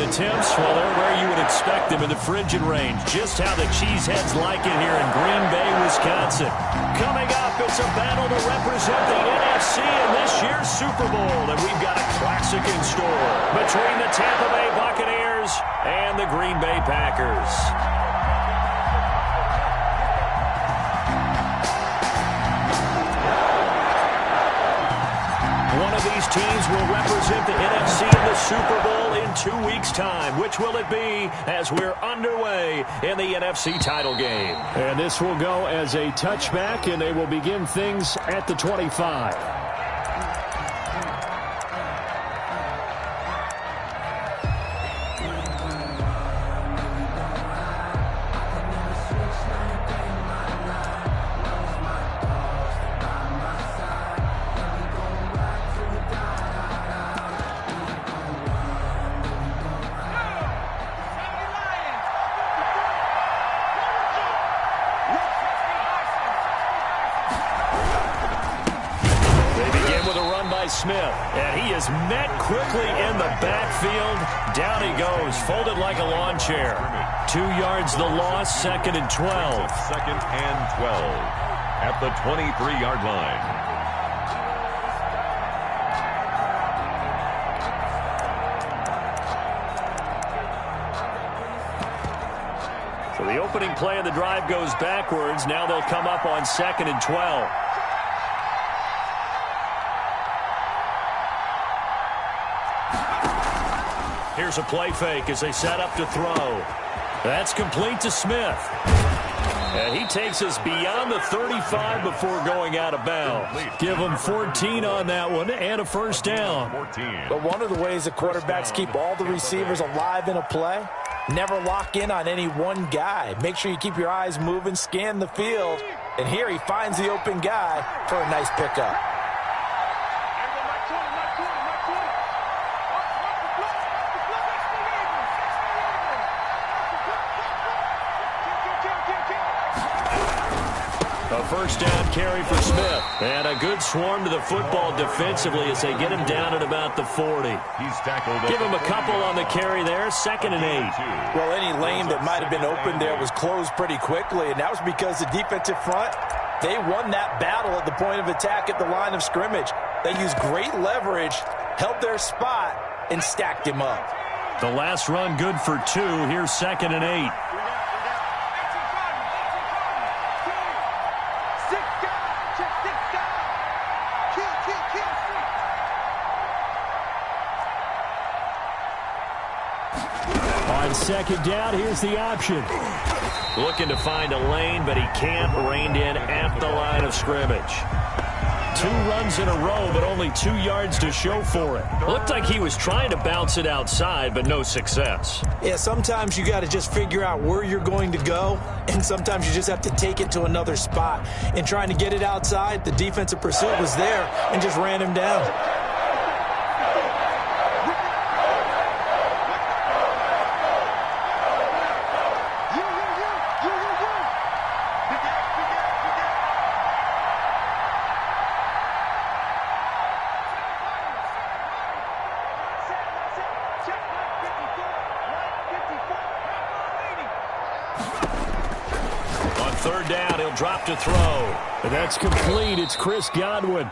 attempts, well, they're where you would expect them in the frigid range. Just how the Cheeseheads like it here in Green Bay, Wisconsin. Coming up, it's a battle to represent the NFC in this year's Super Bowl. And we've got a classic in store between the Tampa Bay Buccaneers and the Green Bay Packers. One of these teams will represent the NFC in the Super Bowl in 2 weeks' time. Which will it be as we're underway in the NFC title game? And this will go as a touchback, and they will begin things at the 25. Smith, and he is met quickly in the backfield. Down he goes, folded like a lawn chair. 2 yards the loss, 2nd and 12. 2nd and 12 at the 23-yard line. So the opening play of the drive goes backwards. Now they'll come up on 2nd and 12. Here's a play fake as they set up to throw. That's complete to Smith. And he takes us beyond the 35 before going out of bounds. Give him 14 on that one and a first down. But one of the ways the quarterbacks keep all the receivers alive in a play, never lock in on any one guy. Make sure you keep your eyes moving, scan the field. And here he finds the open guy for a nice pickup. A first down carry for Smith. And a good swarm to the football defensively as they get him down at about the 40. He's tackled. Give him a couple on the carry there. 2nd and 8. Well, any lane that might have been open there was closed pretty quickly, and that was because the defensive front, they won that battle at the point of attack at the line of scrimmage. They used great leverage, held their spot, and stacked him up. The last run good for 2. Here's 2nd and 8. On 2nd down, here's the option. Looking to find a lane, but he can't. Reined in at the line of scrimmage. 2 runs in a row, but only 2 yards to show for it. Looked like he was trying to bounce it outside, but no success. Yeah, sometimes you got to just figure out where you're going to go, and sometimes you just have to take it to another spot. And trying to get it outside, the defensive pursuit was there and just ran him down. Drop to throw. That's complete. It's Chris Godwin.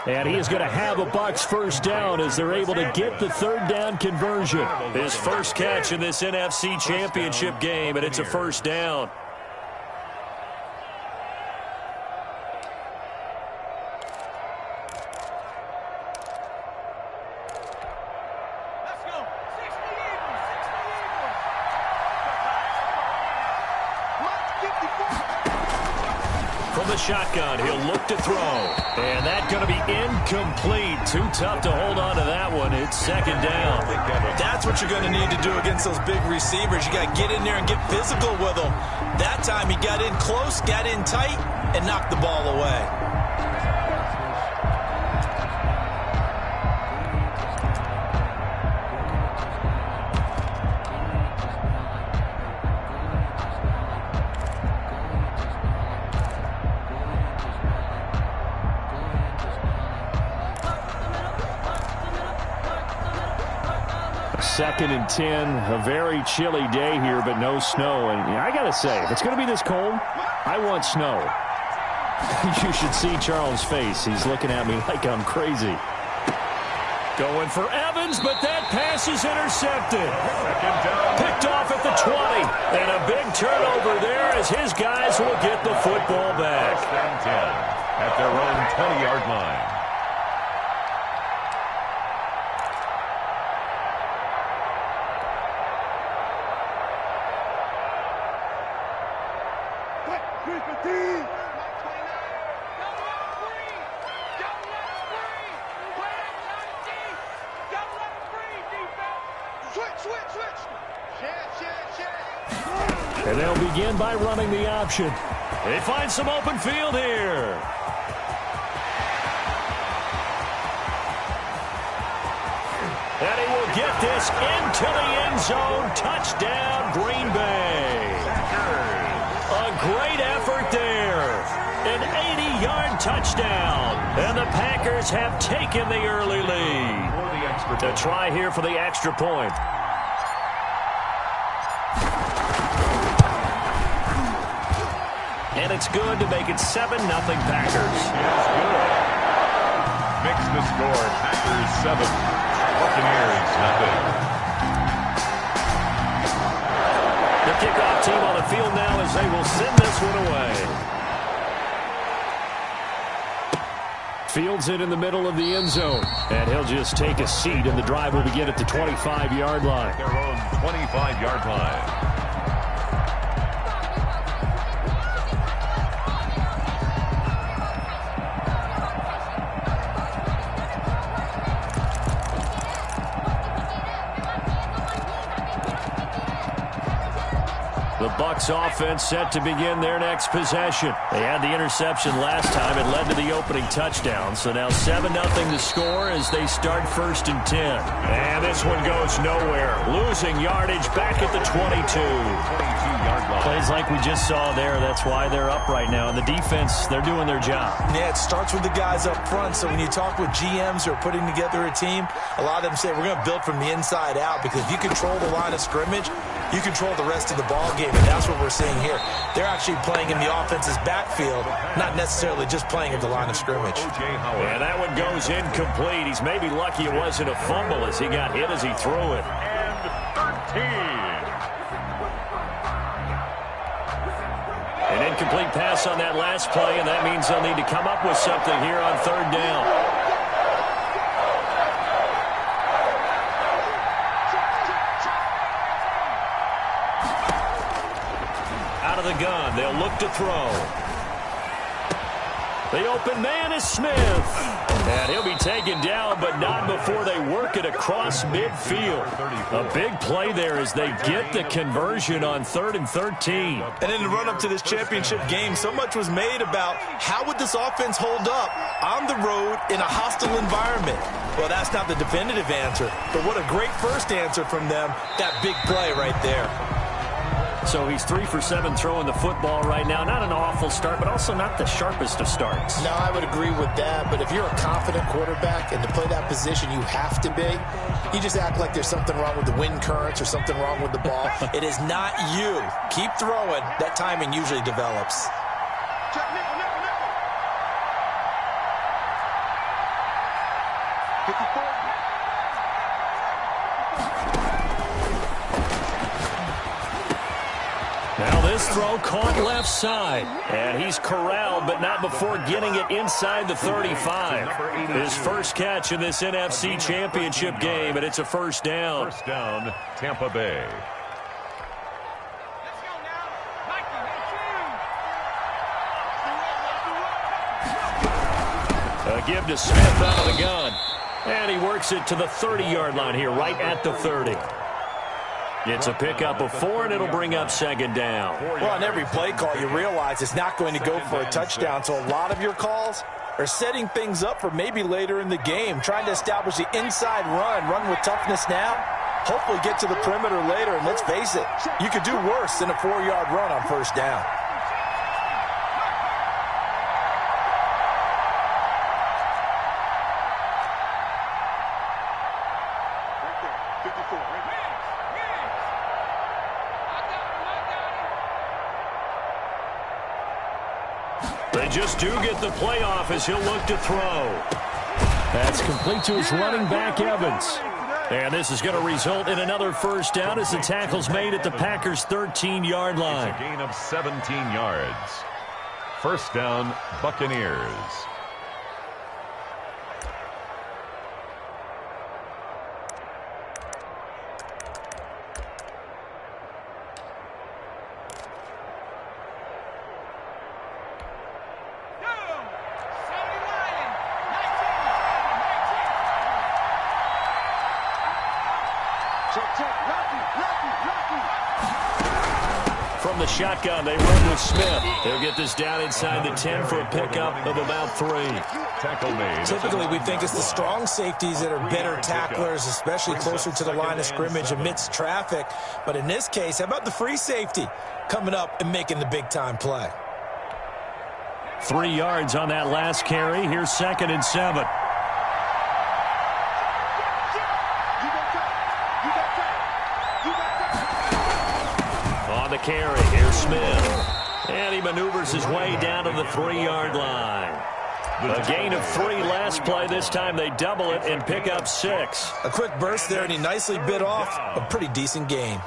And he is going to have a Bucs first down as they're able to get the 3rd down conversion. His first catch in this NFC Championship game, and it's a first down. Shotgun, he'll look to throw, and that's going to be incomplete. Too tough to hold on to that one. It's 2nd down. That's what you're going to need to do against those big receivers. You got to get in there and get physical with them. That time he got in close, got in tight, and knocked the ball away. 2nd and 10. A very chilly day here, but no snow. And I got to say, if it's going to be this cold, I want snow. You should see Charles' face. He's looking at me like I'm crazy. Going for Evans, but that pass is intercepted. Picked off at the 20. And a big turnover there as his guys will get the football back. 10 at their own 20-yard line. And they'll begin by running the option. They find some open field here. And he will get this into the end zone. Touchdown, Green Bay. A great effort there. An 80-yard touchdown. And the Packers have taken the early lead. To try here for the extra point. And it's good to make it 7-0 Packers. It's good. Mix the score. Packers 7. Buccaneers nothing. The kickoff team on the field now as they will send this one away. Fields it in the middle of the end zone. And he'll just take a seat, and the drive will begin at the 25-yard line. Their own 25-yard line. The Bucs offense set to begin their next possession. They had the interception last time. It led to the opening touchdown. So now 7-0 to score as they start 1st and 10. And this one goes nowhere. Losing yardage back at the 22. 22-yard line. Plays like we just saw there. That's why they're up right now. And the defense, they're doing their job. Yeah, it starts with the guys up front. So when you talk with GMs who are putting together a team, a lot of them say we're going to build from the inside out, because if you control the line of scrimmage, you control the rest of the ball game, and that's what we're seeing here. They're actually playing in the offense's backfield, not necessarily just playing at the line of scrimmage. And that one goes incomplete. He's maybe lucky it wasn't a fumble as he got hit as he threw it. And 13. An incomplete pass on that last play, and that means they'll need to come up with something here on 3rd down. Out of the gun, they'll look to throw. The open man is Smith. And he'll be taken down, but not before they work it across midfield. A big play there as they get the conversion on 3rd and 13. And in the run-up to this championship game, so much was made about how would this offense hold up on the road in a hostile environment. Well, that's not the definitive answer, but what a great first answer from them, that big play right there. So he's 3 for 7 throwing the football right now. Not an awful start, but also not the sharpest of starts. No, I would agree with that. But if you're a confident quarterback and to play that position you have to be, you just act like there's something wrong with the wind currents or something wrong with the ball. It is not you. Keep throwing. That timing usually develops. Now this throw caught left side. And he's corralled, but not before getting it inside the 35. His first catch in this NFC Championship game, and it's a 1st down. 1st down, Tampa Bay. A give to Smith out of the gun. And he works it to the 30-yard line here, right at the 30. It's a pickup of 4, and it'll bring up 2nd down. Well, on every play call, you realize it's not going to go for a touchdown. So a lot of your calls are setting things up for maybe later in the game, trying to establish the inside run with toughness now, hopefully get to the perimeter later. And let's face it, you could do worse than a 4-yard run on 1st down. And just do get the playoff as he'll look to throw. That's complete to his running back, Evans. And this is going to result in another first down as the tackle's made at the Packers' 13-yard line. It's a gain of 17 yards. First down, Buccaneers. From the shotgun, they run with Smith. They'll get this down inside the 10 for a pickup of about 3. Tackle made. Typically, we think it's the strong safeties that are better tacklers, especially closer to the line of scrimmage amidst traffic. But in this case, how about the free safety coming up and making the big-time play? 3 yards on that last carry. Here's 2nd and 7. On the carry, here's Smith. And he maneuvers his way down to the 3-yard line. A gain of 3 last play. This time they double it and pick up 6. A quick burst there, and he nicely bit off a pretty decent gain.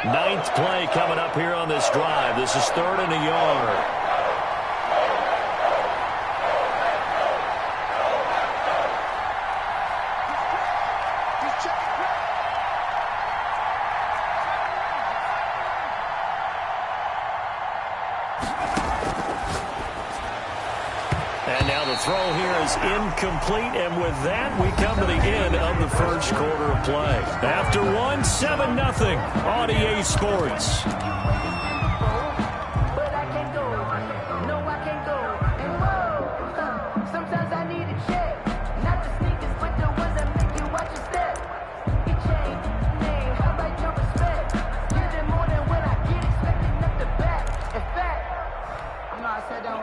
Ninth play coming up here on this drive. This is 3rd and a yard. And now the throw here is incomplete, and with that, we come to the end of the first quarter of play. After 1, 7-0 on EA Sports.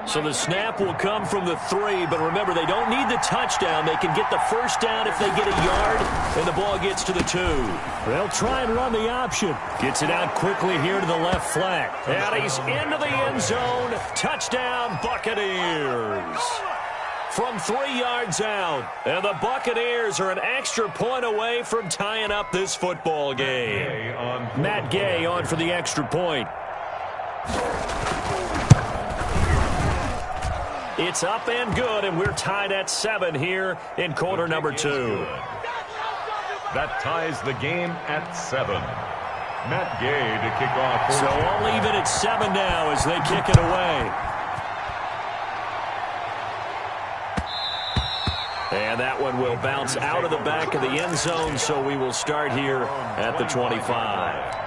So the snap will come from the 3, but remember, they don't need the touchdown. They can get the first down if they get a yard, and the ball gets to the 2. They'll try and run the option. Gets it out quickly here to the left flank. And he's into the end zone. Touchdown, Buccaneers. From 3 yards out, and the Buccaneers are an extra point away from tying up this football game. Matt Gay on for the extra point. It's up and good, and we're tied at 7 here in quarter number 2. That ties the game at 7. Matt Gay to kick off. So all even at 7 now as they kick it away. And that one will bounce out of the back of the end zone, so we will start here at the 25.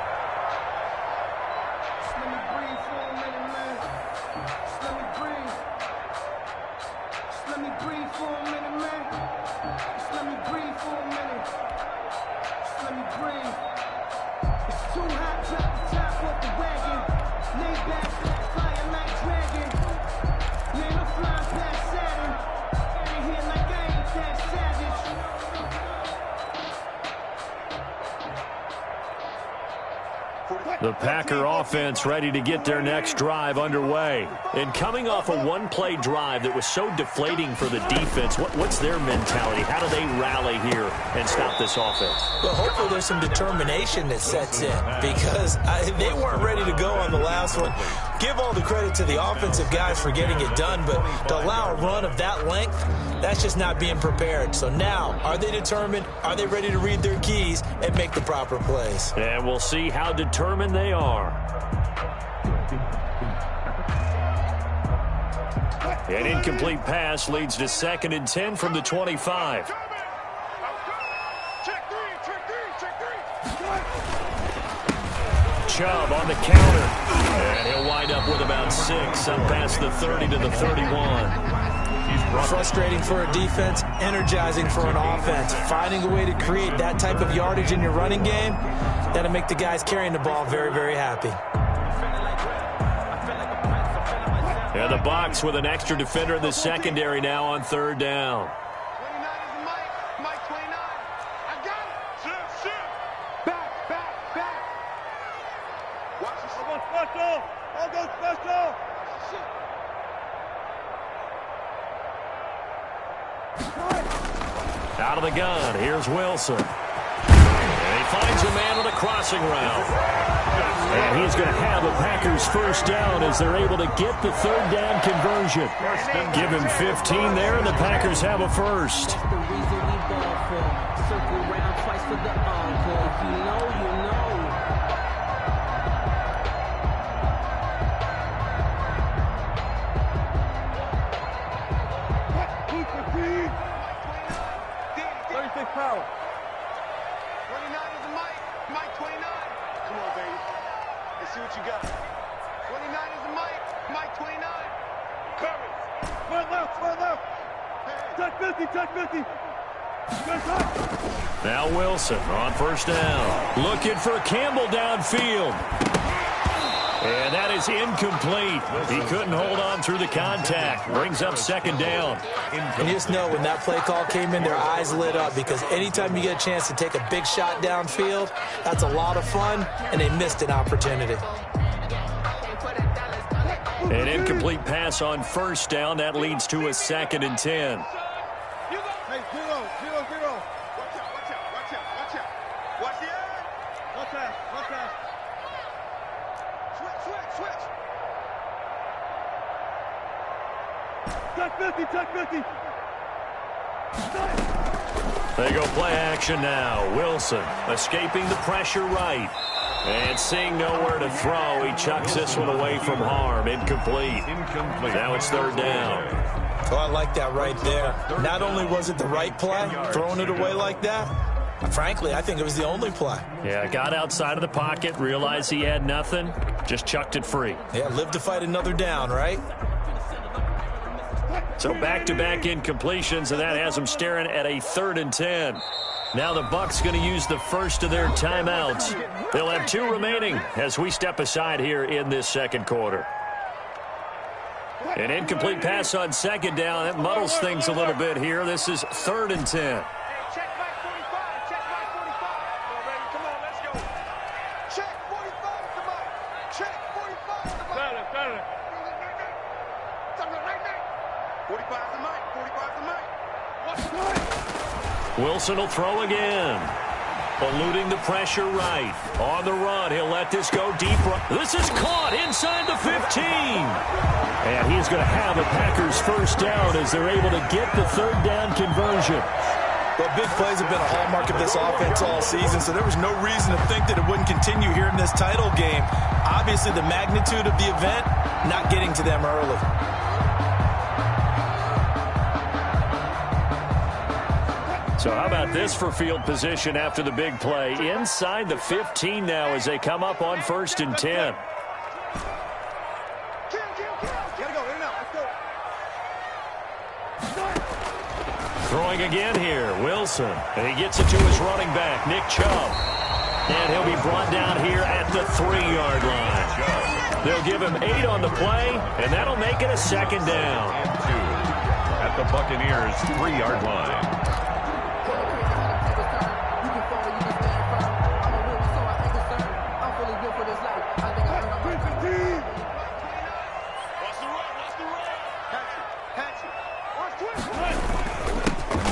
The Packer offense ready to get their next drive underway. And coming off a one-play drive that was so deflating for the defense, what's their mentality? How do they rally here and stop this offense? Well, hopefully there's some determination that sets in because they weren't ready to go on the last one. Give all the credit to the offensive guys for getting it done, but to allow a run of that length, that's just not being prepared. So now, are they determined? Are they ready to read their keys and make the proper plays? And we'll see how determined they are. An incomplete pass leads to 2nd and 10 from the 25. Chubb on the counter. And he'll wind up with about 6 up past the 30 to the 31. He's Frustrating for a defense, energizing for an offense. Finding a way to create that type of yardage in your running game, that'll make the guys carrying the ball very, very happy. And the Bucs with an extra defender in the secondary now on third down. Out of the gun, here's Wilson. And he finds a man on a crossing route. And he's going to have a Packers first down as they're able to get the third down conversion. Give him 15 there, and the Packers have a first. That's the reason we ball for. Circle around twice for the encore. If you know, you know. Power. 29 is the Mike. Mike 29. Come on, baby. Let's see what you got. 29 is the Mike. Mike 29. Cover. One left. Touch 50, touch 50. Now Wilson on first down. Looking for Campbell downfield. And that is incomplete. He couldn't hold on through the contact. Brings up second down. And you just know when that play call came in, their eyes lit up, because anytime you get a chance to take a big shot downfield, that's a lot of fun, and they missed an opportunity. An incomplete pass on first down. That leads to a 2nd and 10. Hey, 0. Watch out. Watch the end. One pass. Switch. Touch 50. They go play action now. Wilson escaping the pressure right. And seeing nowhere to throw, he chucks this one away from harm. Incomplete. Now it's third down. Oh, I like that right there. Not only was it the right play, throwing it away like that, frankly, I think it was the only play. Yeah, got outside of the pocket, realized he had nothing, just chucked it free. Yeah, live to fight another down, right? So back-to-back incompletions, and that has them staring at a 3rd and 10. Now the Bucs going to use the first of their timeouts. They'll have 2 remaining as we step aside here in this second quarter. An incomplete pass on second down. That muddles things a little bit here. This is 3rd and 10. Wilson will throw again. Eluding the pressure right. On the run, he'll let this go deep. This is caught inside the 15. And he's going to have a Packers first down as they're able to get the third down conversion. Well, big plays have been a hallmark of this offense all season, so there was no reason to think that it wouldn't continue here in this title game. Obviously, the magnitude of the event not getting to them early. So how about this for field position after the big play? Inside the 15 now as they come up on 1st and 10. Throwing again here, Wilson. And he gets it to his running back, Nick Chubb. And he'll be brought down here at the 3-yard line. They'll give him 8 on the play, and that'll make it a 2nd down. At the Buccaneers' 3-yard line.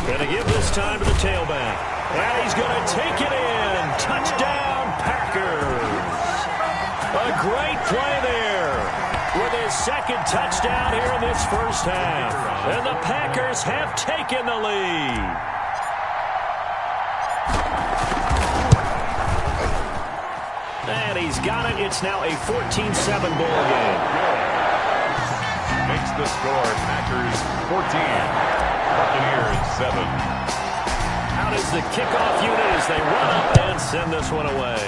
Going to give this time to the tailback. And he's going to take it in. Touchdown, Packers. A great play there with his 2nd touchdown here in this first half. And the Packers have taken the lead. And he's got it. It's now a 14-7 ball game. Makes the score Packers 14. Buccaneers 7. Out is the kickoff unit as they run up and send this one away.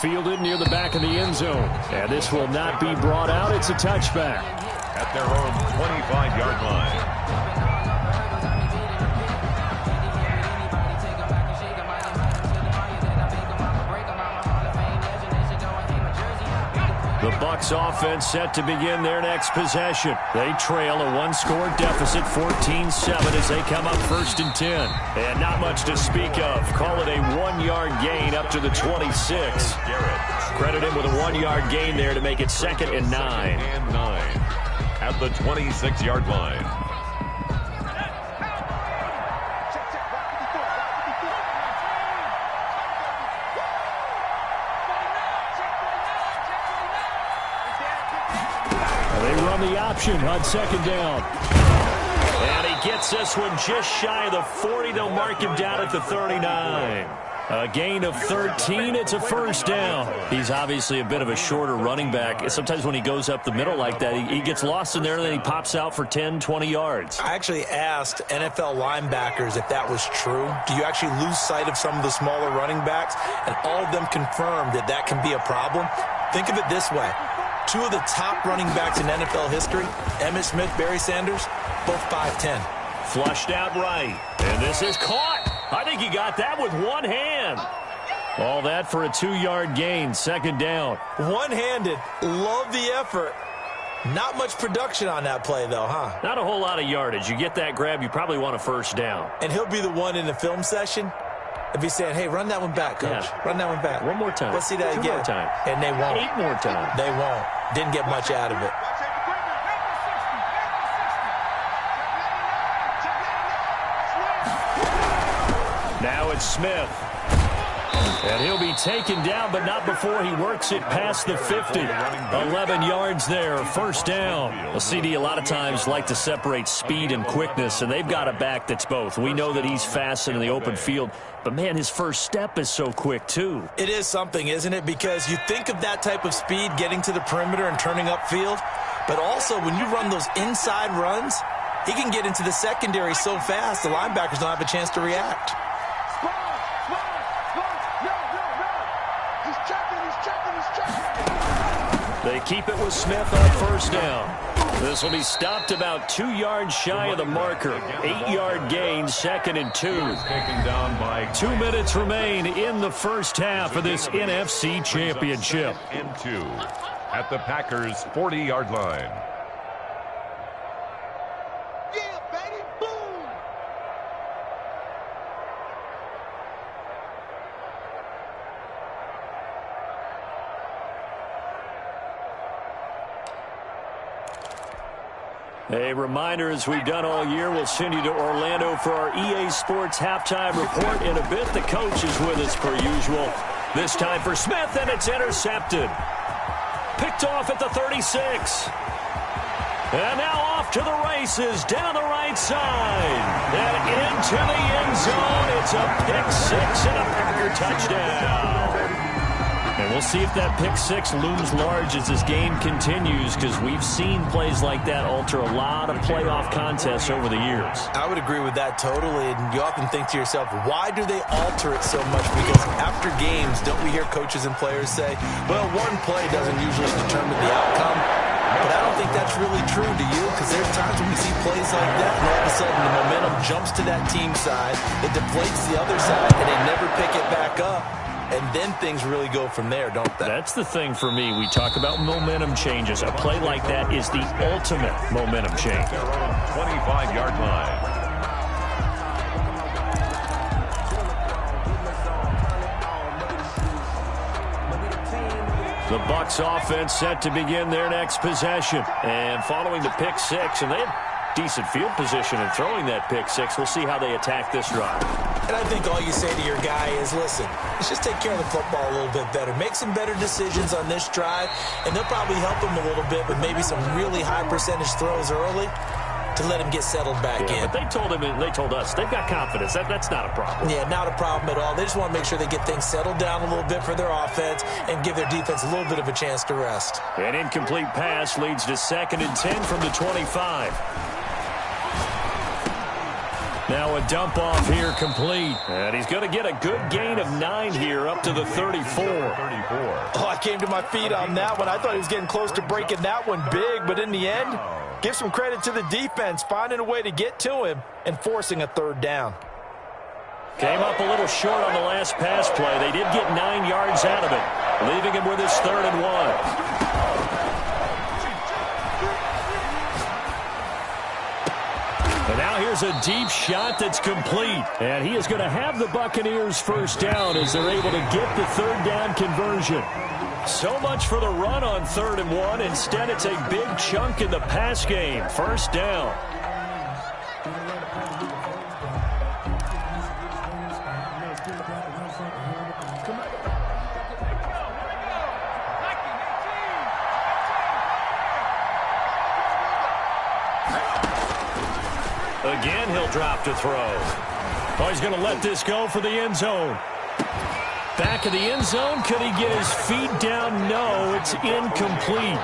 Fielded near the back of the end zone. And this will not be brought out. It's a touchback. at their own 25-yard line. The Bucs offense set to begin their next possession. They trail a one-score deficit, 14-7, as they come up 1st and 10. And not much to speak of. Call it a 1-yard gain up to the 26. Credit him with a 1-yard gain there to make it 2nd and 9. And 9 at the 26-yard line. The option on 2nd down. And he gets this one just shy of the 40. They'll mark him down at the 39. A gain of 13. It's a 1st down. He's obviously a bit of a shorter running back. Sometimes when he goes up the middle like that, he gets lost in there, and then he pops out for 10, 20 yards. I actually asked NFL linebackers if that was true. Do you actually lose sight of some of the smaller running backs? And all of them confirmed that that can be a problem. Think of it this way. 2 of the top running backs in NFL history, Emmitt Smith, Barry Sanders, both 5'10". Flushed out right. And this is caught. I think he got that with one hand. All that for a 2-yard gain, 2nd down. One-handed. Love the effort. Not much production on that play, though, huh? Not a whole lot of yardage. You get that grab, you probably want a 1st down. And he'll be the one in the film session if he's saying, hey, run that one back, coach. Yeah. Run that one back. One more time. Let's see that 2 again. more time. And they won't. 8 more times. They won't. Didn't get much out of it. Now it's Smith. And he'll be taken down, but not before he works it past the 50. 11 yards there, 1st down. A CD a lot of times like to separate speed and quickness, and they've got a back that's both. We know that he's fast in the open field, but, man, his first step is so quick, too. It is something, isn't it? Because you think of that type of speed getting to the perimeter and turning upfield, but also when you run those inside runs, he can get into the secondary so fast the linebackers don't have a chance to react. They keep it with Smith on 1st down. This will be stopped about 2 yards shy of the marker. 8-yard gain, 2nd and 2. Taken down by 2 minutes remain in the first half of this NFC Championship. And 2 at the Packers' 40-yard line. Yeah, baby, boom! A reminder, as we've done all year, we'll send you to Orlando for our EA Sports halftime report in a bit. The coach is with us per usual. This time for Smith, and it's intercepted. Picked off at the 36. And now off to the races, down the right side. And into the end zone. It's a pick-6 and a Packer touchdown. And we'll see if that pick-6 looms large as this game continues, because we've seen plays like that alter a lot of playoff contests over the years. I would agree with that totally, and you often think to yourself, why do they alter it so much? Because after games, don't we hear coaches and players say, well, one play doesn't usually determine the outcome? But I don't think that's really true, do you? Because there's times when we see plays like that, and all of a sudden the momentum jumps to that team side, it deflates the other side, and they never pick it back up. And then things really go from there, don't they? That's the thing for me. We talk about momentum changes. A play like that is the ultimate momentum change. Their own 25-yard line. The Bucs offense set to begin their next possession. And following the pick-6, and they had decent field position in throwing that pick-6. We'll see how they attack this drive. And I think all you say to your guy is, listen, let's just take care of the football a little bit better. Make some better decisions on this drive, and they'll probably help him a little bit with maybe some really high percentage throws early to let him get settled back in. But they told him, and they told us, they've got confidence. That's not a problem. Yeah, not a problem at all. They just want to make sure they get things settled down a little bit for their offense and give their defense a little bit of a chance to rest. An incomplete pass leads to 2nd and 10 from the 25. Now a dump off here complete. And he's going to get a good gain of 9 here up to the 34. Oh, I came to my feet on that one. I thought he was getting close to breaking that one big, but in the end, Give some credit to the defense, finding a way to get to him and forcing a third down. Came up a little short on the last pass play. They did get 9 yards out of it, leaving him with his 3rd and 1. And now here's a deep shot that's complete. And he is going to have the Buccaneers first down as they're able to get the 3rd down conversion. So much for the run on 3rd and 1. Instead, it's a big chunk in the pass game. First down. Again, he'll drop to throw. Oh, he's going to let this go for the end zone. Back of the end zone. Could he get his feet down? No, it's incomplete.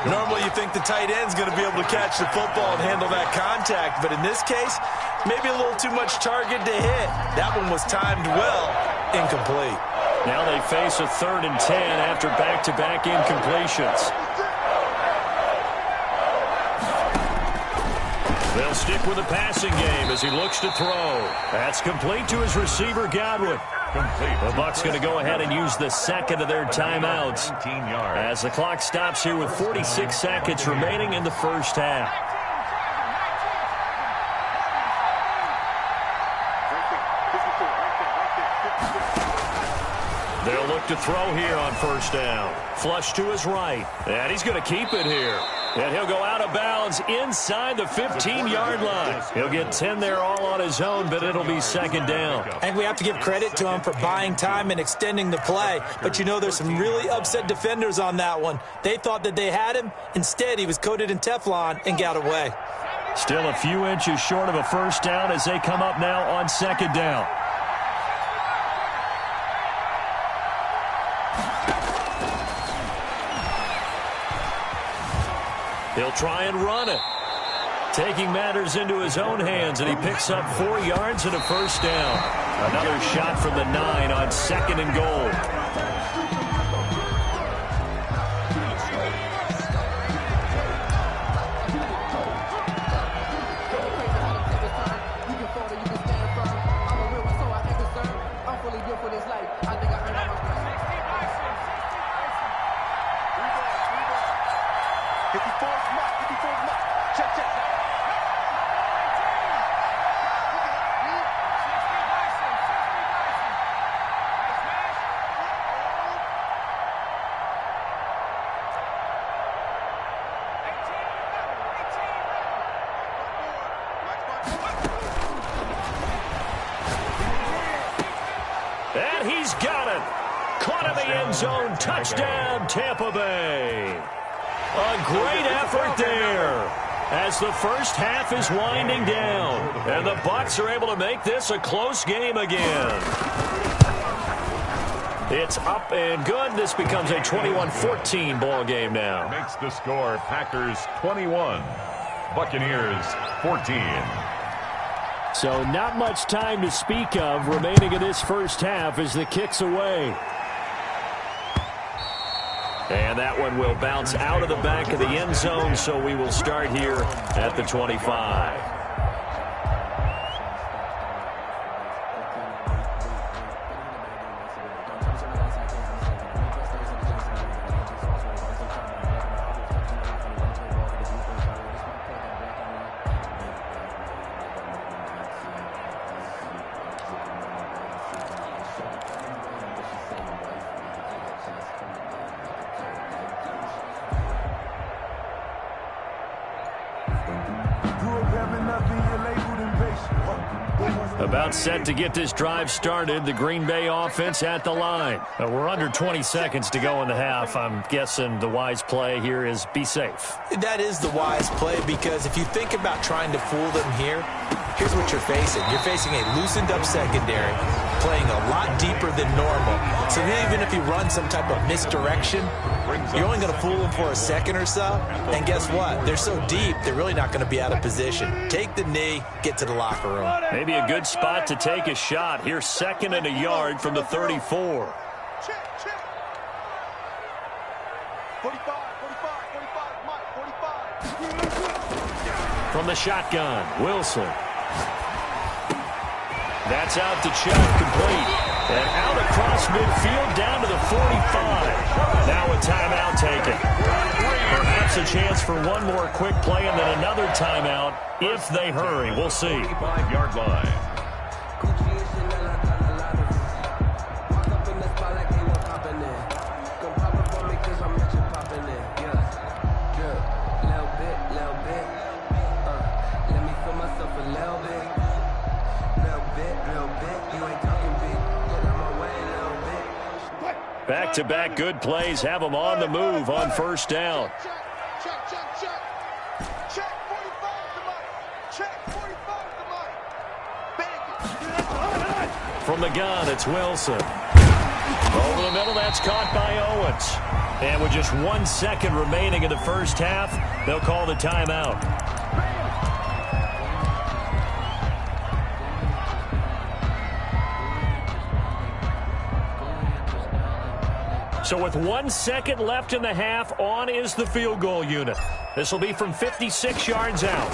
Normally you think the tight end's going to be able to catch the football and handle that contact, but in this case, maybe a little too much target to hit. That one was timed well. Incomplete. Now they face a 3rd and 10 after back-to-back incompletions. They'll stick with the passing game as he looks to throw. That's complete to his receiver, Godwin. Complete. The Bucs going to go ahead and use the 2nd of their timeouts 19 yards. as the clock stops here with 46 seconds remaining in the first half. They'll look to throw here on first down. Flush to his right. And he's going to keep it here. And he'll go out of bounds inside the 15-yard line. He'll get 10 there all on his own, but it'll be 2nd down. I think we have to give credit to him for buying time and extending the play. But you know, there's some really upset defenders on that one. They thought that they had him. Instead, he was coated in Teflon and got away. Still a few inches short of a first down as they come up now on 2nd down. He'll try and run it. Taking matters into his own hands, and he picks up 4 yards and a first down. Another shot from the 9 on 2nd and goal. And he's got it. Caught in the end zone. Touchdown, Tampa Bay. A great effort there as the first half is winding down. And the Bucs are able to make this a close game again. It's up and good. This becomes a 21-14 ball game now. Makes the score Packers 21, Buccaneers 14. So not much time to speak of remaining in this first half as the kick's away. And that one will bounce out of the back of the end zone, so we will start here at the 25. About set to get this drive started. The Green Bay offense at the line. We're under 20 seconds to go in the half. I'm guessing the wise play here is be safe. That is the wise play, because if you think about trying to fool them here, here's what you're facing. You're facing a loosened up secondary, playing a lot deeper than normal. So even if you run some type of misdirection, you're only going to fool them for a second or so. And guess what? They're so deep, they're really not going to be out of position. Take the knee, get to the locker room. Maybe a good spot to take a shot. Here's 2nd and a yard from the 34. Check. 45, Mike, 45. from the shotgun. Wilson. That's out to Chuck, complete. And out across midfield down to the 45. Now a timeout taken. Perhaps a chance for one more quick play and then another timeout if they hurry. We'll see. 5-yard line. Back-to-back good plays have them on the move on first down. From the gun, it's Wilson. Over the middle, that's caught by Owens. And with just 1 second remaining in the first half, they'll call the timeout. So with 1 second left in the half, on is the field goal unit. This will be from 56 yards out.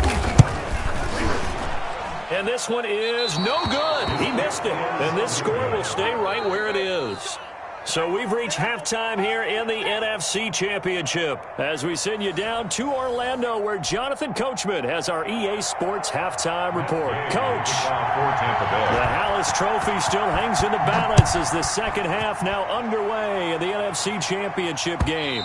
And this one is no good. He missed it. And this score will stay right where it is. So we've reached halftime here in the NFC Championship as we send you down to Orlando where Jonathan Coachman has our EA Sports Halftime Report. Coach, the Hallis Trophy still hangs in the balance as the second half now underway in the NFC Championship game.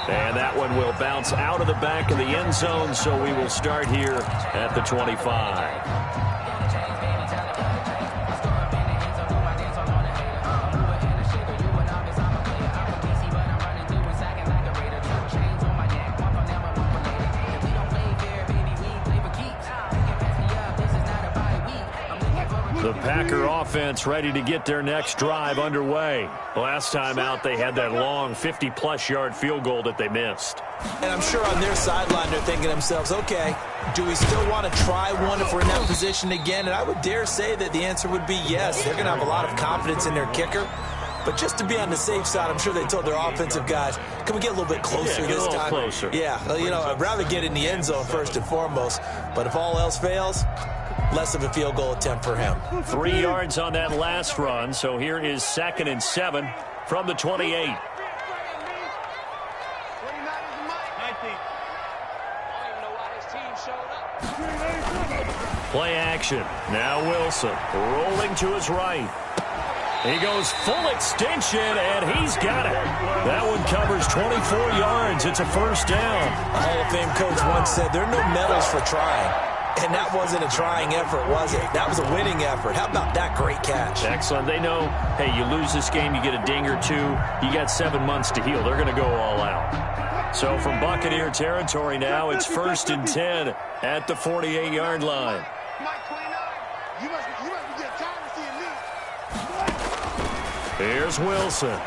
And that one will bounce out of the back of the end zone, so we will start here at the 25. The Packer offense ready to get their next drive underway. Last time out, they had that long 50-plus yard field goal that they missed. And I'm sure on their sideline they're thinking to themselves, okay, do we still want to try one if we're in that position again? And I would dare say that the answer would be yes. They're going to have a lot of confidence in their kicker. But just to be on the safe side, I'm sure they told their offensive guys, can we get a little bit closer this time? Closer. Yeah, you know, I'd rather get in the end zone first and foremost. But if all else fails, less of a field goal attempt for him. 3 yards on that last run, so here is 2nd and 7 from the 28. Play action. Now Wilson rolling to his right. He goes full extension, and he's got it. That one covers 24 yards. It's a first down. A Hall of Fame coach once said, there are no medals for trying. And that wasn't a trying effort, was it? That was a winning effort. How about that great catch? Excellent. They know, hey, you lose this game, you get a ding or two. You got 7 months to heal. They're going to go all out. So from Buccaneer territory now, it's 1st and 10 at the 48-yard line. Here's Wilson.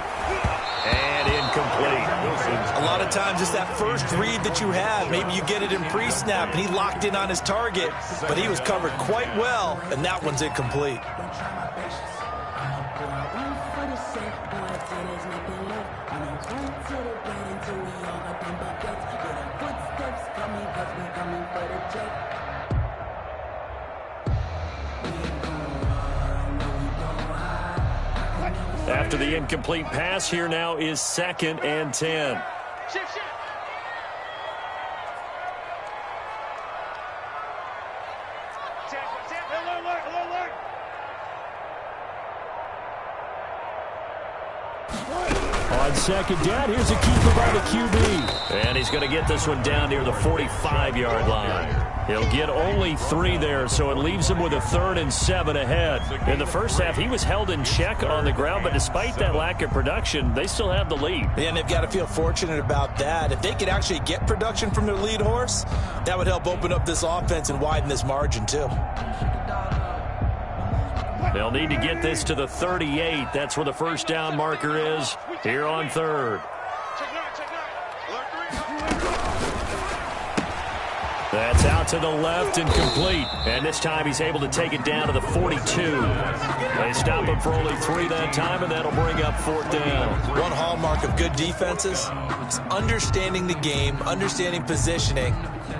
And incomplete. A lot of times it's that first read that you have. Maybe you get it in pre-snap, and he locked in on his target, but he was covered quite well, and that one's incomplete. After the incomplete pass, here now is 2nd and 10. Shift. Alert. On 2nd down, here's a keeper by the QB. And he's going to get this one down near the 45-yard line. He'll get only 3 there, so it leaves him with a 3rd and 7 ahead. In the first half, he was held in check on the ground, but despite that lack of production, they still have the lead. And they've got to feel fortunate about that. If they could actually get production from their lead horse, that would help open up this offense and widen this margin, too. They'll need to get this to the 38. That's where the first down marker is here on 3rd. That's out to the left and complete. And this time he's able to take it down to the 42. They stop him for only 3 that time, and that'll bring up 4th down. One hallmark of good defenses is understanding the game, understanding positioning,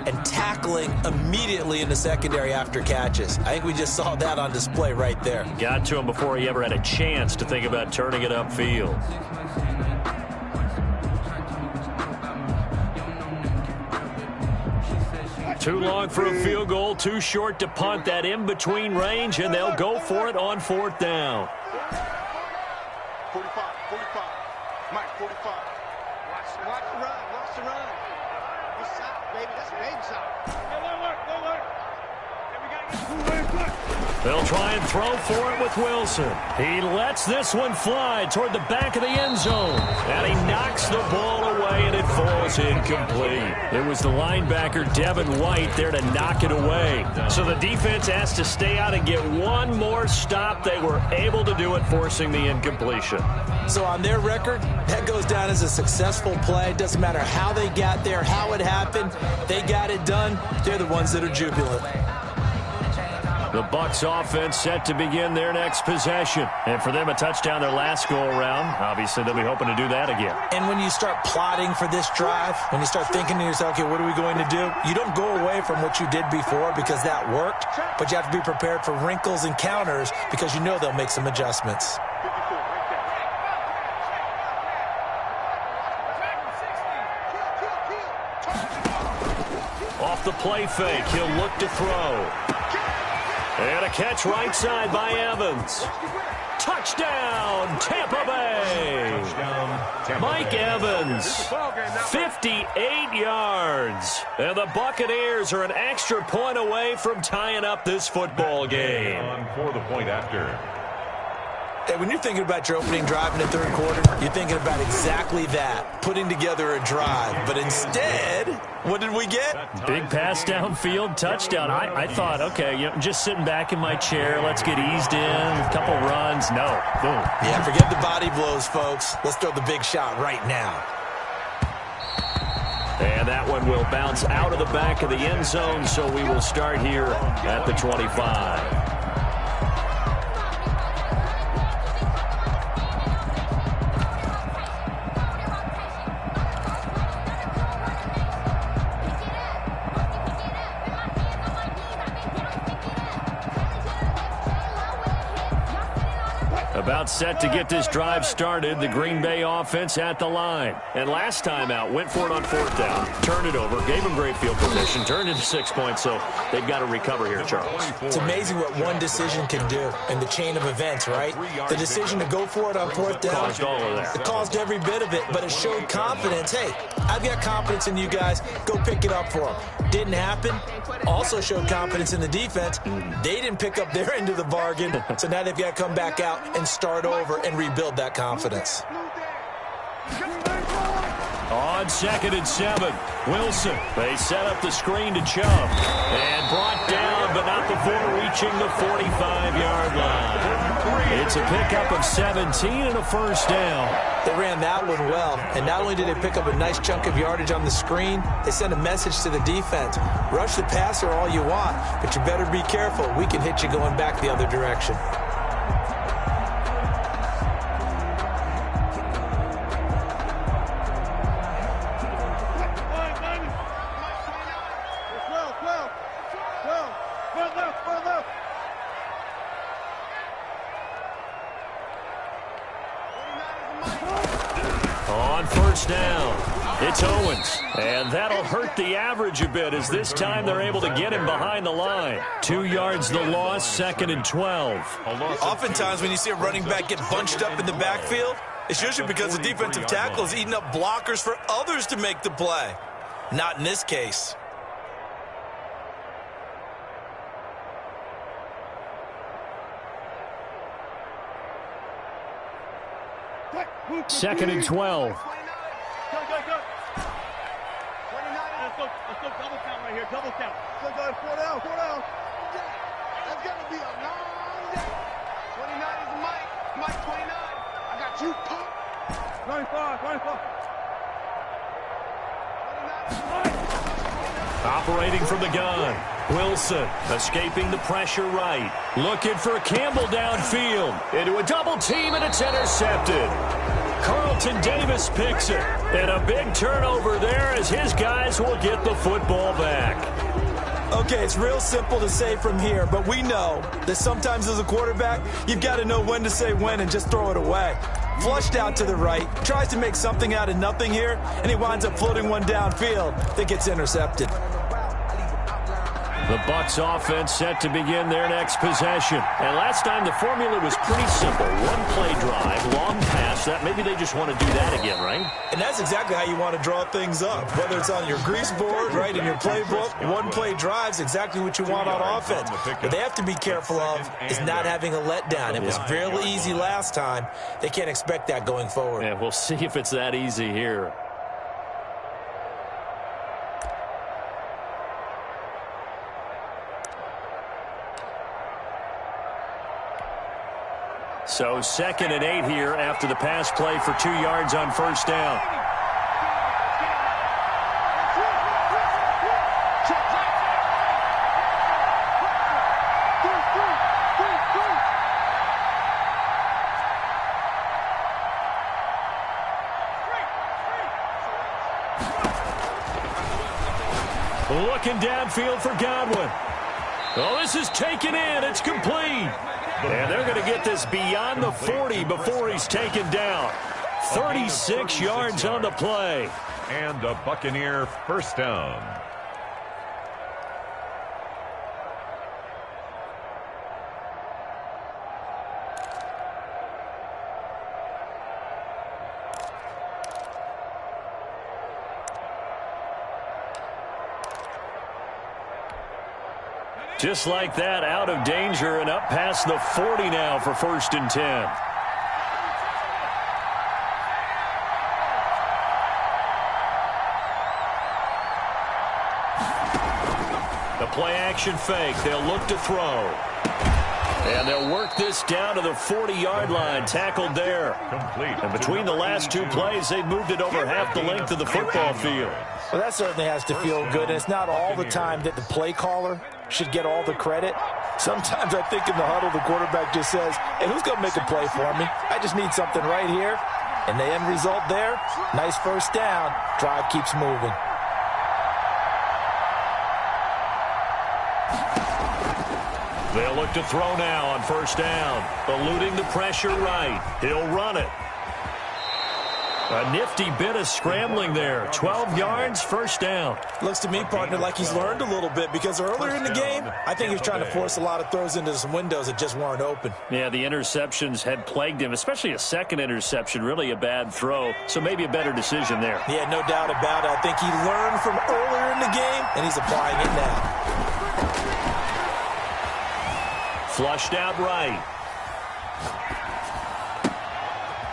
and tackling immediately in the secondary after catches. I think we just saw that on display right there. Got to him before he ever had a chance to think about turning it upfield. Too long for a field goal, too short to punt. That in-between range, and they'll go for it on 4th down. 45, 45. Mike, 45. Watch the run, watch the run. Good side, baby. That's baby side. Go work. They'll try and throw for it with Wilson. He lets this one fly toward the back of the end zone. And he knocks the ball away, and it falls incomplete. It was the linebacker, Devin White, there to knock it away. So the defense has to stay out and get one more stop. They were able to do it, forcing the incompletion. So on their record, that goes down as a successful play. It doesn't matter how they got there, how it happened. They got it done. They're the ones that are jubilant. The Bucs offense set to begin their next possession. And for them, a touchdown their last go-around. Obviously, they'll be hoping to do that again. And when you start plotting for this drive, when you start thinking to yourself, okay, what are we going to do? You don't go away from what you did before because that worked, but you have to be prepared for wrinkles and counters because you know they'll make some adjustments. Off the play fake, he'll look to throw. And a catch right side by Evans. Touchdown, Tampa Bay. Mike Evans, 58 yards. And the Buccaneers are an extra point away from tying up this football game. For the point after. Hey, when you're thinking about your opening drive in the third quarter, you're thinking about exactly that, putting together a drive. But instead, what did we get? Big pass downfield, touchdown. I thought, okay, just sitting back in my chair, let's get eased in, a couple runs. No, boom. Yeah, forget the body blows, folks. Let's throw the big shot right now. And that one will bounce out of the back of the end zone, so we will start here at the 25. About set to get this drive started. The Green Bay offense at the line. And last time out, went for it on 4th down. Turned it over. Gave them great field position. Turned into 6 points, so they've got to recover here, Charles. It's amazing what one decision can do in the chain of events, right? The decision to go for it on 4th down. Caused all of that. It caused every bit of it, but it showed confidence. Hey, I've got confidence in you guys. Go pick it up for them. Didn't happen. Also showed confidence in the defense. They didn't pick up their end of the bargain, so now they've got to come back out and start over and rebuild that confidence. On 2nd and 7, Wilson. They set up the screen to Chubb. And brought down, but not before reaching the 45-yard line. It's a pickup of 17 and a first down. They ran that one well, and not only did they pick up a nice chunk of yardage on the screen, they sent a message to the defense. Rush the passer all you want, but you better be careful. We can hit you going back the other direction. On 1st down, it's Owens. And that'll hurt the average a bit as this time they're able to get him behind the line. 2 yards the loss, 2nd and 12. Oftentimes when you see a running back get bunched up in the backfield, it's usually because the defensive tackle is eating up blockers for others to make the play. Not in this case. Second and 12. Go. Let's go double count right here, double count. Go, 4 down. That's going to be a long day. 29 is Mike 29. I got you, pump. 95. 29 is Mike. Operating from the gun. Wilson escaping the pressure right. Looking for Campbell downfield. Into a double team, and it's intercepted. Carlton Davis picks it. And a big turnover there as his guys will get the football back. Okay, it's real simple to say from here, but we know that sometimes as a quarterback, you've got to know when to say when and just throw it away. Flushed out to the right, tries to make something out of nothing here, and he winds up floating one downfield that gets intercepted. The Bucs offense set to begin their next possession. And last time the formula was pretty simple. One play drive, long pass. That maybe they just want to do that again, right? And that's exactly how you want to draw things up. Whether it's on your grease board, right, in your playbook, one play drive's exactly what you want on offense. What they have to be careful of is not having a letdown. It was real easy last time. They can't expect that going forward. Yeah, we'll see if it's that easy here. So 2nd and 8 here after the pass play for 2 yards on first down. Looking downfield for Godwin. Oh, this is taken in. It's complete. And they're going to get this beyond the 40 before he's taken down. 36 yards on the play. And a Buccaneer first down. Just like that, out of danger and up past the 40 now for 1st and 10. The play action fake. They'll look to throw. And they'll work this down to the 40-yard line. Tackled there. And between the last 2 plays, they've moved it over half the length of the football field. Well, that certainly has to feel good. And it's not all the time that the play caller should get all the credit. Sometimes I think in the huddle, the quarterback just says, hey, who's going to make a play for me? I just need something right here. And the end result there, nice first down. Drive keeps moving. They'll look to throw now on first down. Eluding the pressure right. He'll run it. A nifty bit of scrambling there. 12 yards, first down. Looks to me, partner, like he's learned a little bit because earlier in the game, I think he was trying to force a lot of throws into some windows that just weren't open. Yeah, the interceptions had plagued him, especially a second interception, really a bad throw. So maybe a better decision there. Yeah, no doubt about it. I think he learned from earlier in the game, and he's applying it now. Flushed out right.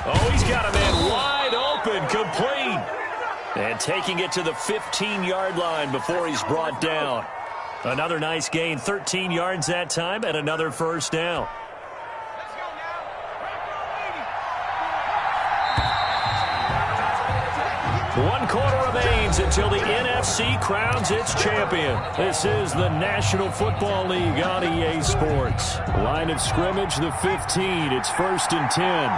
Oh, he's got a man wide open, complete. And taking it to the 15-yard line before he's brought down. Another nice gain, 13 yards that time, and another first down. One quarter remains until the NFC crowns its champion. This is the National Football League on EA Sports. Line of scrimmage, the 15. It's 1st and 10.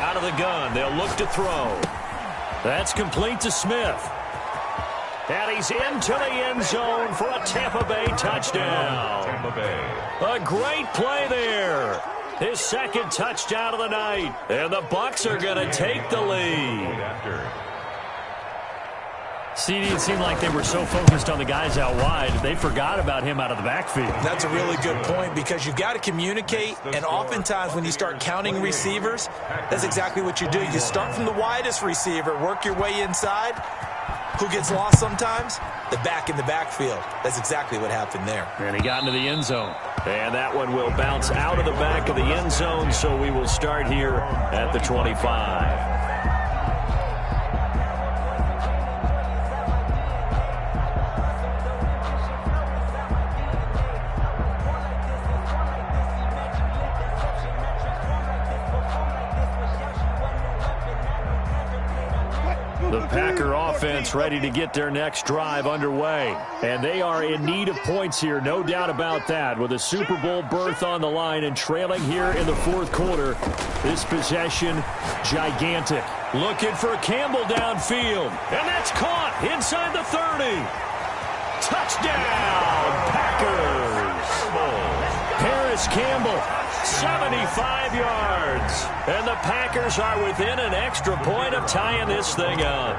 Out of the gun, they'll look to throw. That's complete to Smith. And he's into the end zone for a Tampa Bay touchdown. Tampa Bay. A great play there. His 2nd touchdown of the night. And the Bucs are going to take the lead. CD, it seemed like they were so focused on the guys out wide, they forgot about him out of the backfield. That's a really good point because you've got to communicate, and oftentimes when you start counting receivers, that's exactly what you do. You start from the widest receiver, work your way inside. Who gets lost sometimes? The back in the backfield. That's exactly what happened there. And he got into the end zone. And that one will bounce out of the back of the end zone, so we will start here at the 25. The Packer offense ready to get their next drive underway. And they are in need of points here, no doubt about that. With a Super Bowl berth on the line and trailing here in the fourth quarter, this possession, gigantic. Looking for Campbell downfield. And that's caught inside the 30. Touchdown, Packers. Harris Campbell, 75 yards. And the Packers are within an extra point of tying this thing up.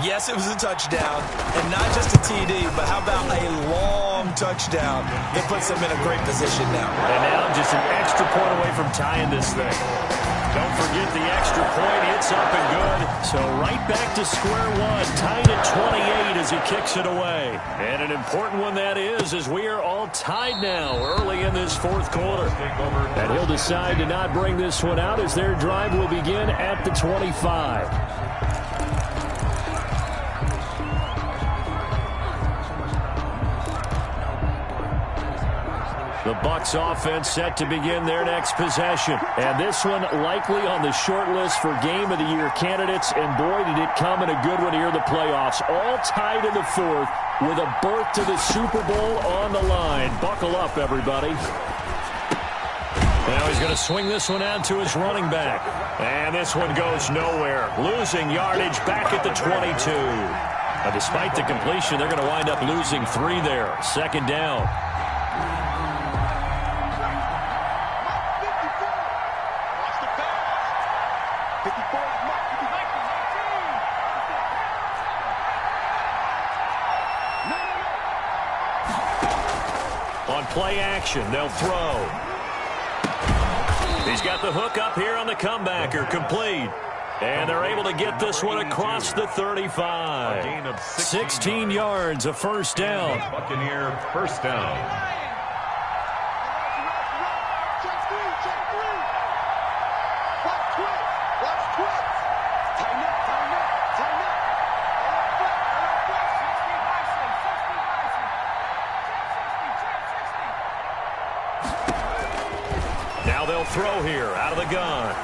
Yes, it was a touchdown, and not just a TD, but how about a long touchdown that puts them in a great position now. And now just an extra point away from tying this thing. Don't forget the extra point. It's up and good. So right back to square one, tied at 28 as he kicks it away. And an important one that is, as we are all tied now early in this fourth quarter. And he'll decide to not bring this one out as their drive will begin at the 25. The Bucs offense set to begin their next possession. And this one likely on the short list for Game of the Year candidates. And boy, did it come in a good one here in the playoffs. All tied in the fourth with a berth to the Super Bowl on the line. Buckle up, everybody. Now he's going to swing this one out to his running back. And this one goes nowhere. Losing yardage back at the 22. Now, despite the completion, they're going to wind up losing 3 there. Second down. On play action, they'll throw. He's got the hook up here on the comebacker, complete. And they're able to get this one across the 35. A gain of 16 yards, a first down. Buccaneer first down. Now they'll throw here out of the gun.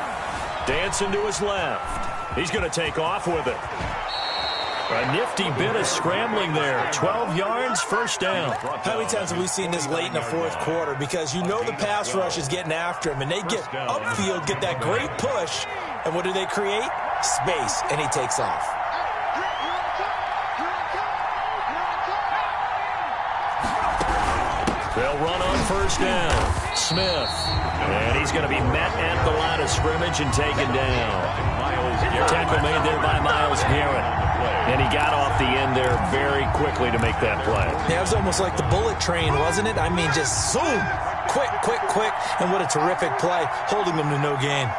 Dancing to his left. He's going to take off with it. A nifty bit of scrambling there. 12 yards, first down. How many times have we seen this late in the fourth quarter? Because you know the pass rush is getting after him, and they get upfield, get that great push, and what do they create? Space, and he takes off. They'll run on first down. Smith. And he's going to be met at the line of scrimmage and taken down. Tackle made there by Myles Garrett. And he got off the end there very quickly to make that play. Yeah, it was almost like the bullet train, wasn't it? I mean, just zoom. Quick, quick, quick. And what a terrific play, holding them to no gain.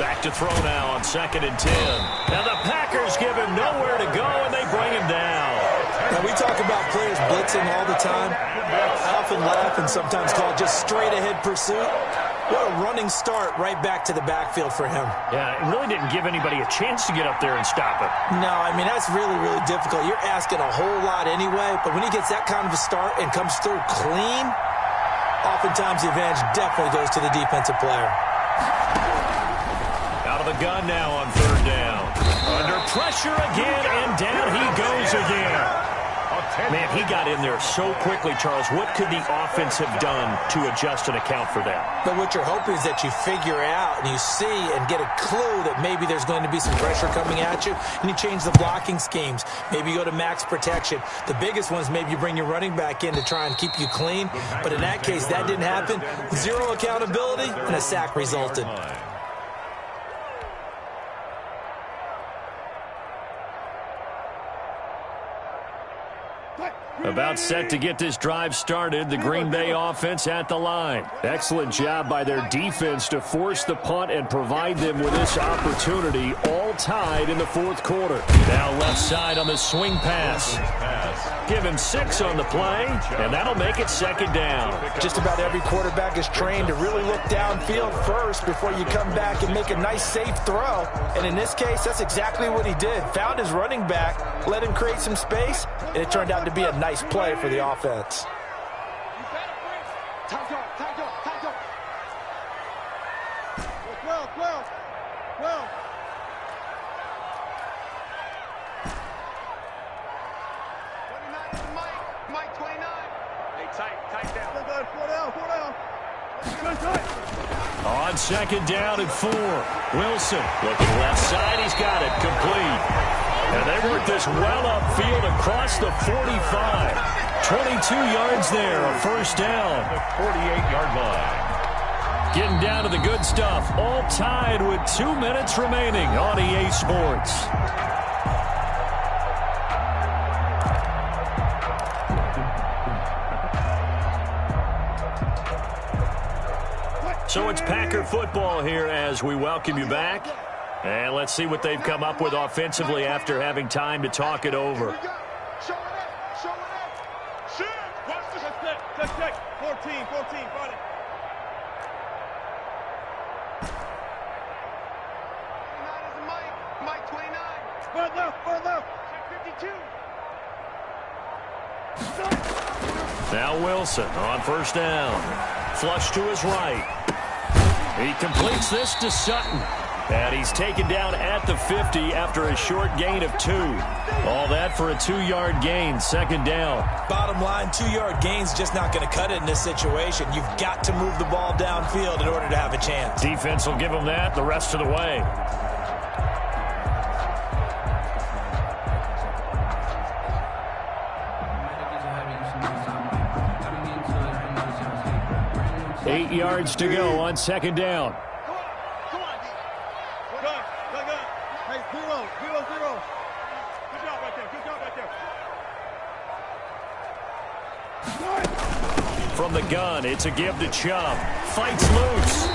Back to throw now on 2nd and 10. Now the Packers give him nowhere to go, and they bring him down. Now, we talk about players blitzing all the time. I often laugh and sometimes call it just straight-ahead pursuit. What a running start right back to the backfield for him. Yeah, it really didn't give anybody a chance to get up there and stop it. No, I mean, that's really, really difficult. You're asking a whole lot anyway, but when he gets that kind of a start and comes through clean, oftentimes the advantage definitely goes to the defensive player. Out of the gun now on 3rd down. Under pressure again, and down he goes again. Man, he got in there so quickly, Charles. What could the offense have done to adjust and account for that? But what you're hoping is that you figure out and you see and get a clue that maybe there's going to be some pressure coming at you, and you change the blocking schemes. Maybe you go to max protection. The biggest one is maybe you bring your running back in to try and keep you clean. But in that case, that didn't happen. Zero accountability, and a sack resulted. About set to get this drive started, the Green Bay offense at the line. Excellent job by their defense to force the punt and provide them with this opportunity, all tied in the fourth quarter. Now left side on the swing pass. Give him 6 on the play, and that'll make it 2nd down. Just about every quarterback is trained to really look downfield first before you come back and make a nice, safe throw. And in this case, that's exactly what he did. Found his running back, let him create some space, and it turned out to be a nice play for the offense. 12, 12, 12. 29 is Mike. Mike 29. Hey, tight down. Good, 4 down, 4 down. Good, tight. On second down and 4. Wilson looking left side. He's got it complete. And they work this well upfield across the 45. 22 yards there, a first down. The 48-yard line. Getting down to the good stuff. All tied with 2 minutes remaining on EA Sports. So it's Packer football here as we welcome you back. And let's see what they've come up with offensively after having time to talk it over. Show it up. Show it up. Shoot. Watch this. Check. 14. Fight it. 29 is Mike. Mike 29. Far left. Check 52. Now Wilson on first down. Flush to his right. He completes this to Sutton. And he's taken down at the 50 after a short gain of 2. All that for a 2-yard gain, second down. Bottom line, 2-yard gain's just not going to cut it in this situation. You've got to move the ball downfield in order to have a chance. Defense will give him that the rest of the way. Eight yards to go on second down. Come on, D. Good. Hey, 0. Good job right there. From the gun, it's a give to Chubb. Fights loose.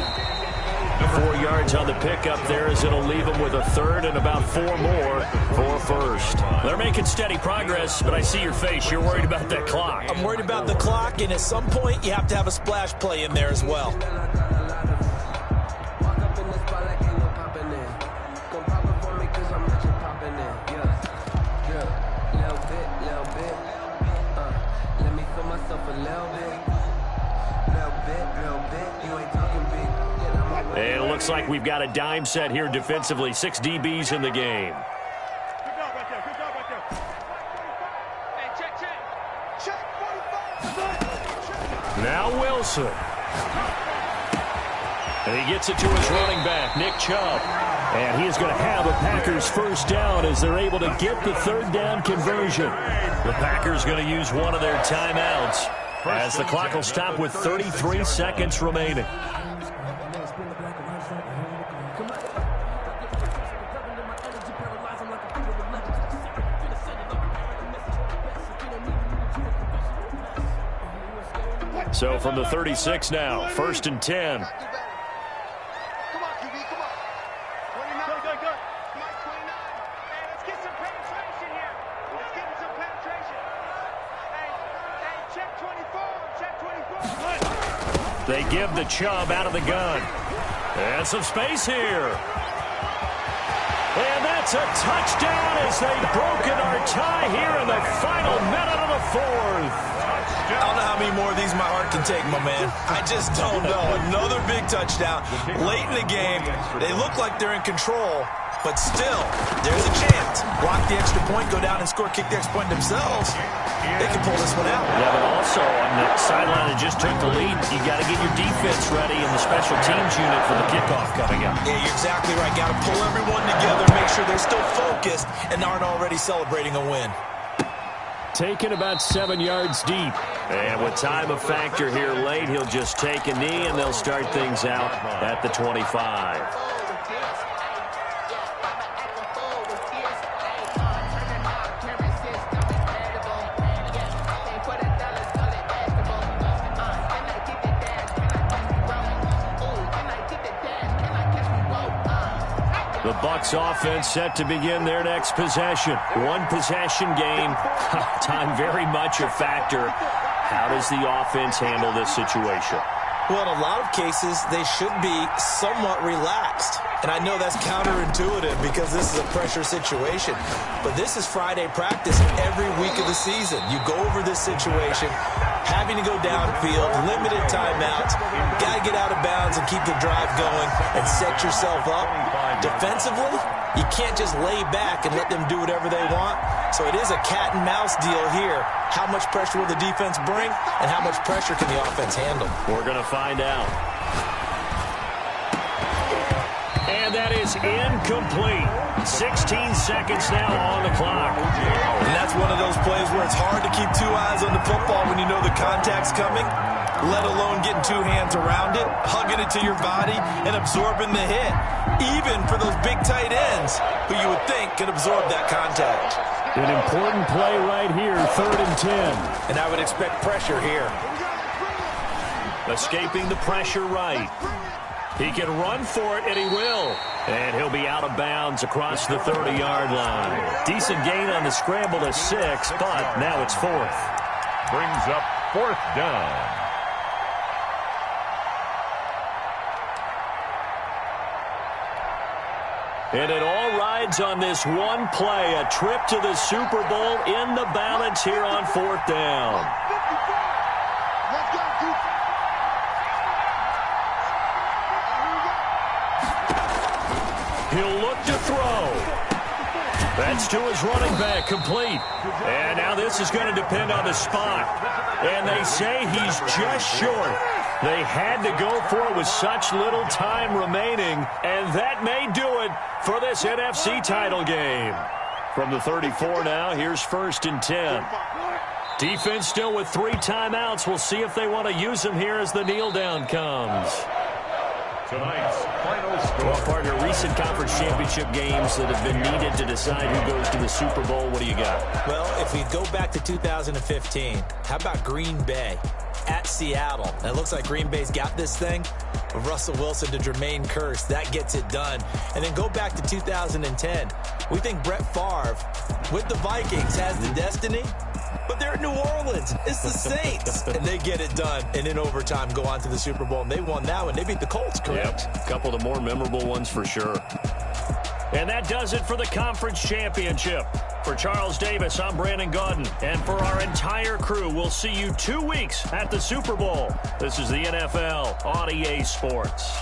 4 yards on the pickup there as it'll leave him with a third and about 4 more for first. They're making steady progress, but I see your face. You're worried about that clock. I'm worried about the clock, and at some point, you have to have a splash play in there as well. And it looks like we've got a dime set here defensively. 6 DBs in the game. Good job right there. Hey, check. 45. Now Wilson. And he gets it to his running back, Nick Chubb. And he is going to have a Packers first down as they're able to get the third down conversion. The Packers going to use one of their timeouts as the clock will stop with 33 seconds remaining. So from the 36 now, first and 10. Come on, QB, come on. 29. Good. Mike 29. Hey, let's get some penetration here. Let's get some penetration. Hey, check 24. They give the Chubb out of the gun. And some space here. And that's a touchdown as they've broken our tie here in the final minute of the fourth. I don't know how many more of these my heart can take, my man. I just don't know. Another big touchdown late in the game. They look like they're in control, but still, there's a chance. Block the extra point, go down and score, kick the extra point themselves. They can pull this one out. Yeah, but also on the sideline that just took the lead, you got to get your defense ready in the special teams unit for the kickoff coming up. Yeah, you're exactly right. Got to pull everyone together, make sure they're still focused and aren't already celebrating a win. Taken about 7 yards deep. And with time a factor here late, he'll just take a knee, and they'll start things out at the 25. The Bucs offense set to begin their next possession. One possession game. Time very much a factor. How does the offense handle this situation? Well, in a lot of cases, they should be somewhat relaxed. And I know that's counterintuitive because this is a pressure situation. But this is Friday practice every week of the season. You go over this situation. Having to go downfield, limited timeouts, got to get out of bounds and keep the drive going and set yourself up. Defensively, you can't just lay back and let them do whatever they want. So it is a cat and mouse deal here. How much pressure will the defense bring, and how much pressure can the offense handle? We're going to find out. And that is incomplete. 16 seconds now on the clock. And that's one of those plays where it's hard to keep two eyes on the football when you know the contact's coming, let alone getting two hands around it, hugging it to your body, and absorbing the hit. Even for those big tight ends who you would think can absorb that contact. An important play right here, 3rd and 10. And I would expect pressure here. Escaping the pressure right. He can run for it, and he will. And he'll be out of bounds across the 30-yard line. Decent gain on the scramble to 6, but now it's 4th. Brings up 4th down. And it all rides on this one play, a trip to the Super Bowl in the balance here on 4th down. He'll look to throw. That's to his running back, complete. And now this is going to depend on the spot. And they say he's just short. They had to go for it with such little time remaining, and that may do it for this NFC title game. From the 34 now, here's 1st and 10. Defense still with 3 timeouts. We'll see if they want to use them here as the kneel down comes. Tonight's final score. Well, partner, recent conference championship games that have been needed to decide who goes to the Super Bowl. What do you got? Well, if we go back to 2015, how about Green Bay at Seattle? And it looks like Green Bay's got this thing. Russell Wilson to Jermaine Kearse, that gets it done. And then go back to 2010. We think Brett Favre with the Vikings has the destiny, but they're in New Orleans. It's the Saints. And they get it done. And in overtime, go on to the Super Bowl. And they won that one. They beat the Colts, correct? Yep. A couple of the more memorable ones for sure. And that does it for the conference championship. For Charles Davis, I'm Brandon Gaudin. And for our entire crew, we'll see you 2 weeks at the Super Bowl. This is the NFL on EA Sports.